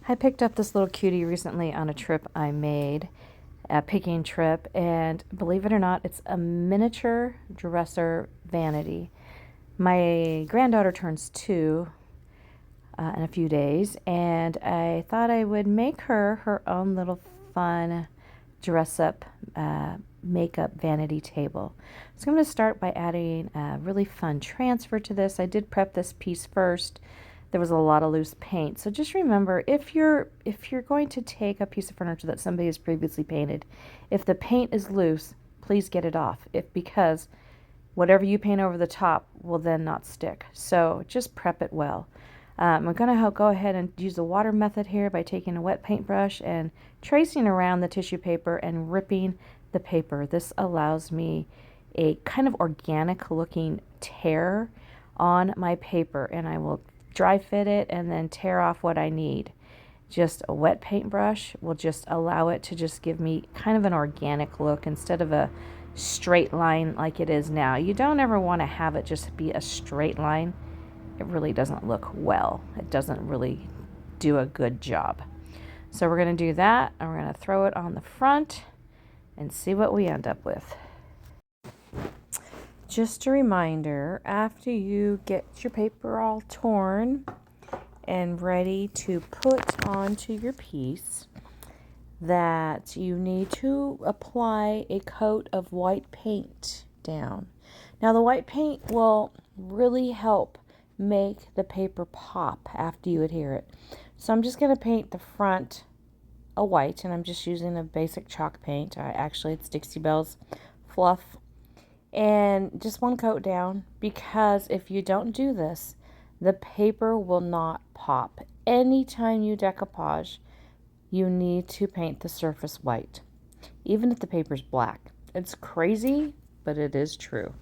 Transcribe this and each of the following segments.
I picked up this little cutie recently on a trip I made, a picking trip, and believe it or not, it's a miniature dresser vanity. My granddaughter turns 2 in a few days, and I thought I would make her own little fun dress-up makeup vanity table. So I'm going to start by adding a really fun transfer to this. I did prep this piece first. There was a lot of loose paint. So just remember, if you're going to take a piece of furniture that somebody has previously painted, if the paint is loose, please get it off. Because whatever you paint over the top will then not stick. So just prep it well. I'm going to go ahead and use the water method here by taking a wet paintbrush and tracing around the tissue paper and ripping the paper. This allows me a kind of organic looking tear on my paper, and I will dry fit it and then tear off what I need. Just a wet paintbrush will just allow it to just give me kind of an organic look instead of a straight line like it is now. You don't ever want to have it just be a straight line. It really doesn't look well. It doesn't really do a good job. So we're going to do that, and we're going to throw it on the front and see what we end up with. Just a reminder, after you get your paper all torn and ready to put onto your piece, that you need to apply a coat of white paint down. Now the white paint will really help make the paper pop after you adhere it. So I'm just going to paint the front a white, and I'm just using a basic chalk paint. Actually, it's Dixie Belle's Fluff. And just one coat down, because if you don't do this, the paper will not pop. Anytime you decoupage, you need to paint the surface white, even if the paper's black. It's crazy, but it is true.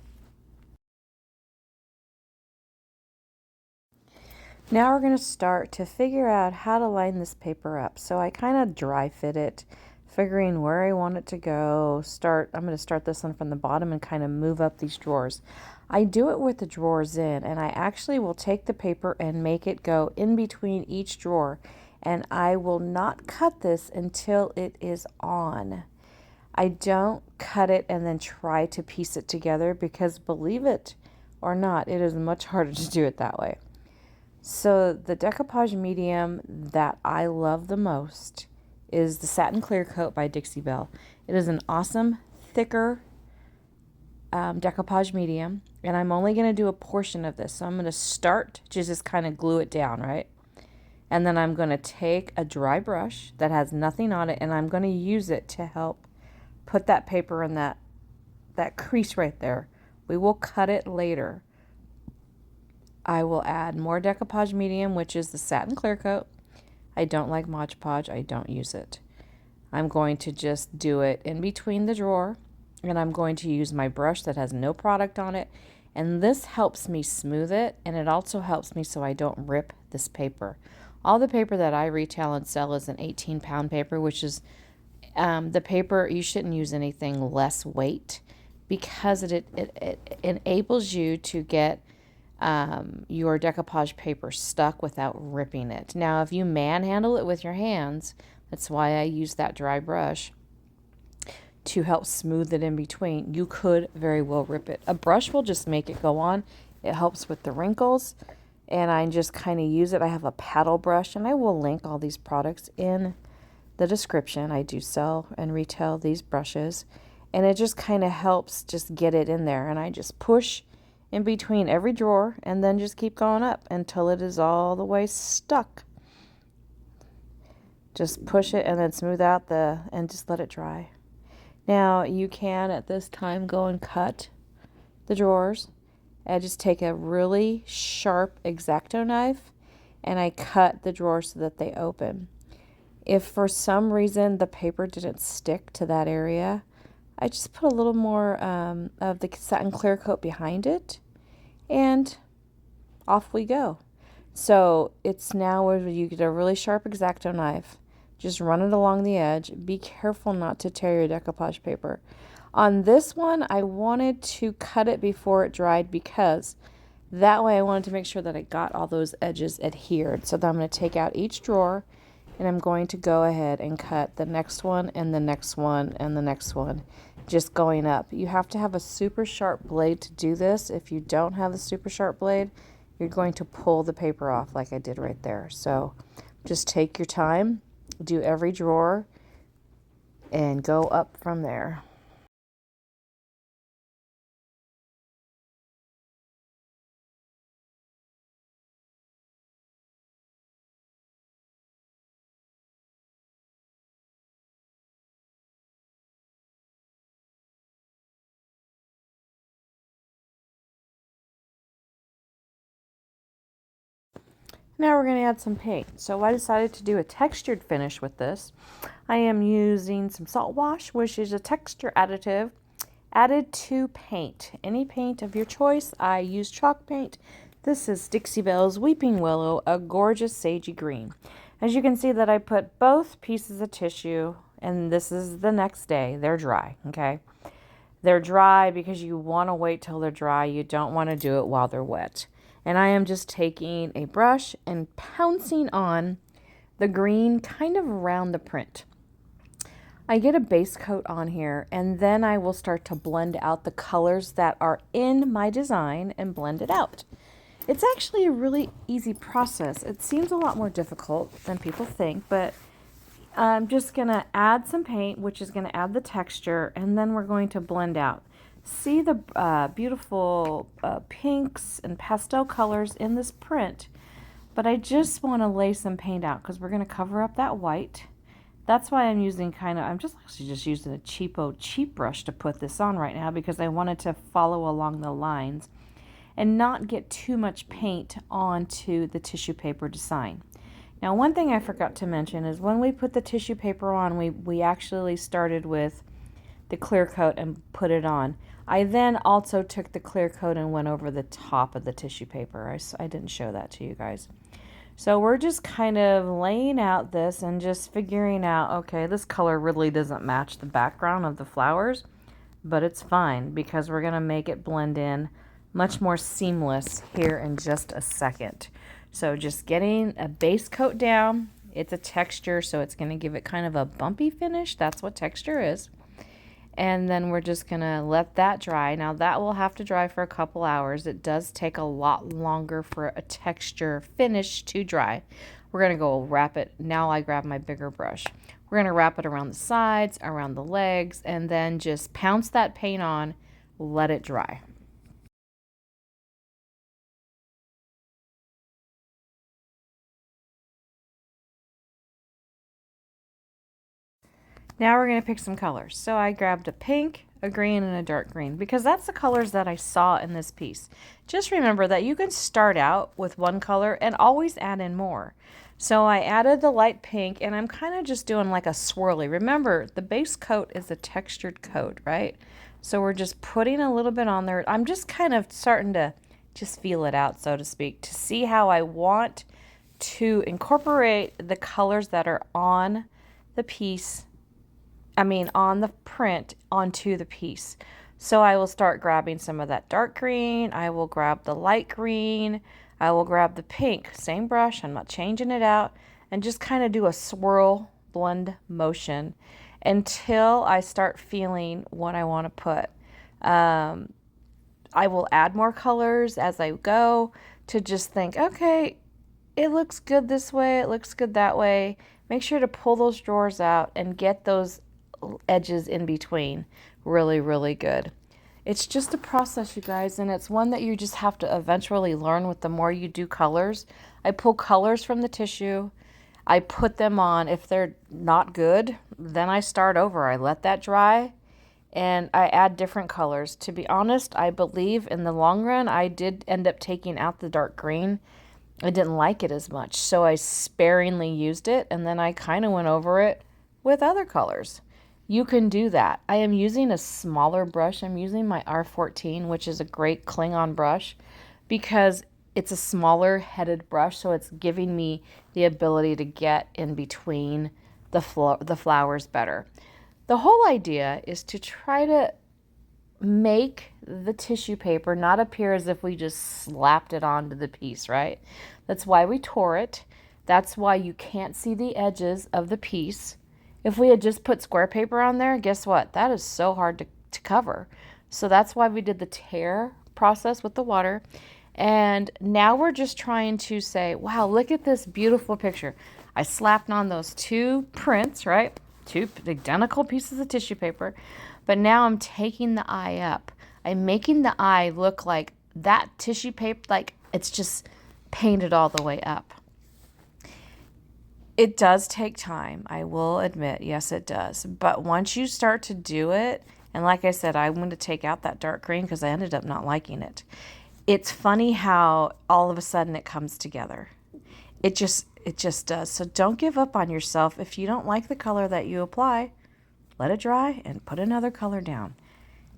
Now we're going to start to figure out how to line this paper up. So I kind of dry fit it, figuring where I want it to go. I'm going to start this one from the bottom and kind of move up these drawers. I do it with the drawers in, and I actually will take the paper and make it go in between each drawer, and I will not cut this until it is on. I don't cut it and then try to piece it together, because believe it or not, it is much harder to do it that way. So the decoupage medium that I love the most is the Satin Clear Coat by Dixie Belle. It is an awesome, thicker decoupage medium, and I'm only going to do a portion of this. So I'm going to start to just kind of glue it down, right? And then I'm going to take a dry brush that has nothing on it, and I'm going to use it to help put that paper in that crease right there. We will cut it later. I will add more decoupage medium, which is the Satin Clear Coat. I don't like Mod Podge. I don't use it. I'm going to just do it in between the drawer, and I'm going to use my brush that has no product on it, and this helps me smooth it, and it also helps me so I don't rip this paper. All the paper that I retail and sell is an 18-pound paper, which is the paper. You shouldn't use anything less weight, because it enables you to get your decoupage paper stuck without ripping it. Now, if you manhandle it with your hands, that's why I use that dry brush to help smooth it in between. You could very well rip it. A brush will just make it go on. It helps with the wrinkles, and I just kind of use it. I have a paddle brush, and I will link all these products in the description. I do sell and retail these brushes, and it just kind of helps just get it in there, and I just push in between every drawer and then just keep going up until it is all the way stuck. Just push it and then smooth out and just let it dry. Now you can at this time go and cut the drawers. I just take a really sharp X-Acto knife and I cut the drawers so that they open. If for some reason the paper didn't stick to that area, I just put a little more of the Satin Clear Coat behind it, and off we go. So it's now where you get a really sharp X-Acto knife. Just run it along the edge. Be careful not to tear your decoupage paper. On this one, I wanted to cut it before it dried, because that way I wanted to make sure that I got all those edges adhered. So then I'm going to take out each drawer And I'm going to go ahead and cut the next one and the next one and the next one, just going up. You have to have a super sharp blade to do this. If you don't have the super sharp blade, you're going to pull the paper off like I did right there. So just take your time, do every drawer, and go up from there. Now we're going to add some paint. So I decided to do a textured finish with this. I am using some salt wash, which is a texture additive added to paint. Any paint of your choice. I use chalk paint. This is Dixie Belle's Weeping Willow, a gorgeous sagey green. As you can see that I put both pieces of tissue, and this is the next day. They're dry, okay? They're dry because you want to wait till they're dry. You don't want to do it while they're wet. And I am just taking a brush and pouncing on the green kind of around the print. I get a base coat on here, and then I will start to blend out the colors that are in my design and blend it out. It's actually a really easy process. It seems a lot more difficult than people think, but I'm just going to add some paint, which is going to add the texture, and then we're going to blend out. See the beautiful pinks and pastel colors in this print, but I just want to lay some paint out because we're going to cover up that white. That's why I'm using I'm just using a cheap brush to put this on right now because I wanted to follow along the lines and not get too much paint onto the tissue paper design. Now, one thing I forgot to mention is when we put the tissue paper on, we actually started with the clear coat and put it on. I then also took the clear coat and went over the top of the tissue paper. I didn't show that to you guys. So we're just kind of laying out this and just figuring out, okay, this color really doesn't match the background of the flowers, but it's fine because we're going to make it blend in much more seamless here in just a second. So just getting a base coat down. It's a texture, so it's going to give it kind of a bumpy finish. That's what texture is. And then we're just going to let that dry. Now that will have to dry for a couple hours. It does take a lot longer for a texture finish to dry. We're going to go wrap it. Now I grab my bigger brush. We're going to wrap it around the sides, around the legs, and then just pounce that paint on, let it dry. Now we're going to pick some colors. So I grabbed a pink, a green, and a dark green because that's the colors that I saw in this piece. Just remember that you can start out with one color and always add in more. So I added the light pink, and I'm kind of just doing like a swirly. Remember, the base coat is a textured coat, right? So we're just putting a little bit on there. I'm just kind of starting to just feel it out, so to speak, to see how I want to incorporate the colors that are on the piece, on the print onto the piece. So I will start grabbing some of that dark green. I will grab the light green. I will grab the pink. Same brush. I'm not changing it out. And just kind of do a swirl blend motion until I start feeling what I want to put. I will add more colors as I go to just think, okay, it looks good this way. It looks good that way. Make sure to pull those drawers out and get those edges in between really, really good. It's just a process, you guys, and it's one that you just have to eventually learn with the more you do colors. I pull colors from the tissue. I put them on. If they're not good, then I start over. I let that dry, and I add different colors. To be honest, I believe in the long run, I did end up taking out the dark green. I didn't like it as much, so I sparingly used it, and then I kind of went over it with other colors. You can do that. I am using a smaller brush. I'm using my R14, which is a great Klingon brush because it's a smaller headed brush, so it's giving me the ability to get in between the flowers better. The whole idea is to try to make the tissue paper not appear as if we just slapped it onto the piece, right? That's why we tore it. That's why you can't see the edges of the piece. If we had just put square paper on there, guess what? That is so hard to cover. So that's why we did the tear process with the water. And now we're just trying to say, wow, look at this beautiful picture. I slapped on those 2 prints, right? 2 identical pieces of tissue paper. But now I'm taking the eye up. I'm making the eye look like that tissue paper, like it's just painted all the way up. It does take time, I will admit. Yes, it does. But once you start to do it, and like I said, I'm going to take out that dark green because I ended up not liking it. It's funny how all of a sudden it comes together. It just does. So don't give up on yourself. If you don't like the color that you apply, let it dry and put another color down.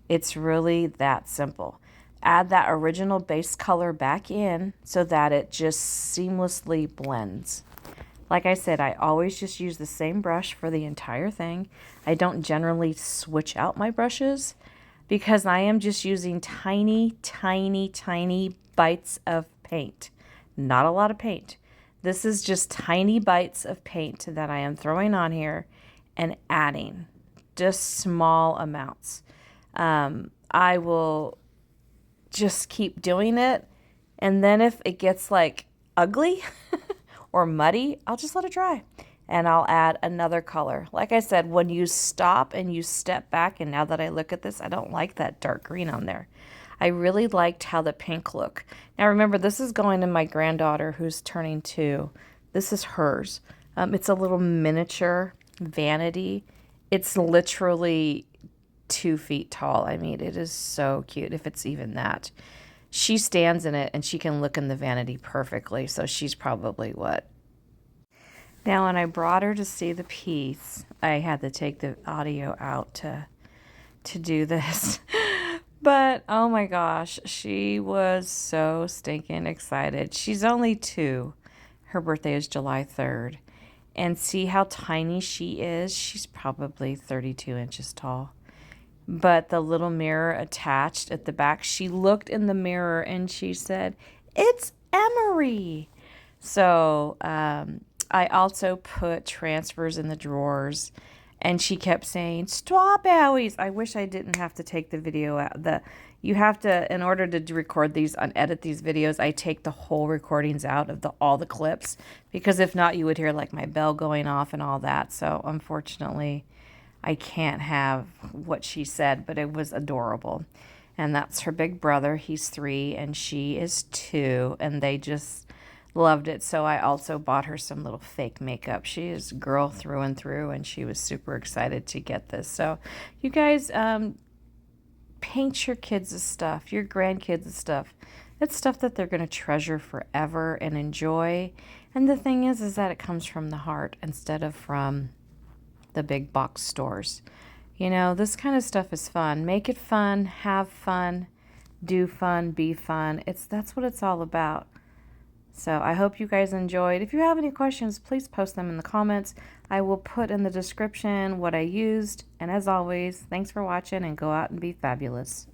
It's really that simple. Add that original base color back in so that it just seamlessly blends. Like I said, I always just use the same brush for the entire thing. I don't generally switch out my brushes because I am just using tiny, tiny, tiny bites of paint. Not a lot of paint. This is just tiny bites of paint that I am throwing on here and adding. Just small amounts. I will just keep doing it. And then if it gets like ugly or muddy, I'll just let it dry and I'll add another color. Like I said, when you stop and you step back, and now that I look at this, I don't like that dark green on there. I really liked how the pink looked. Now remember, this is going in my granddaughter who's turning 2. This is hers. It's a little miniature vanity. It's literally 2 feet tall. I mean, it is so cute, if it's even that. She stands in it and she can look in the vanity perfectly. So she's probably what? Now, when I brought her to see the piece, I had to take the audio out to do this. But, oh my gosh, she was so stinking excited. She's only 2. Her birthday is July 3rd. And see how tiny she is? She's probably 32 inches tall. But the little mirror attached at the back, she looked in the mirror and she said, "It's Emery." So I also put transfers in the drawers, and she kept saying, "Strawberries." I wish I didn't have to take the video out. You have to, in order to record these and edit these videos, I take the whole recordings out of all the clips, because if not, you would hear like my bell going off and all that. So unfortunately, I can't have what she said, but it was adorable. And that's her big brother. He's 3 and she is 2, and they just loved it. So I also bought her some little fake makeup. She is girl through and through, and she was super excited to get this. So you guys, paint your kids' stuff, your grandkids' stuff. It's stuff that they're going to treasure forever and enjoy. And the thing is that it comes from the heart instead of from the big box stores. You know, this kind of stuff is fun. Make it fun, have fun, do fun, be fun. That's what it's all about. So I hope you guys enjoyed. If you have any questions, please post them in the comments. I will put in the description what I used. And as always, thanks for watching, and go out and be fabulous.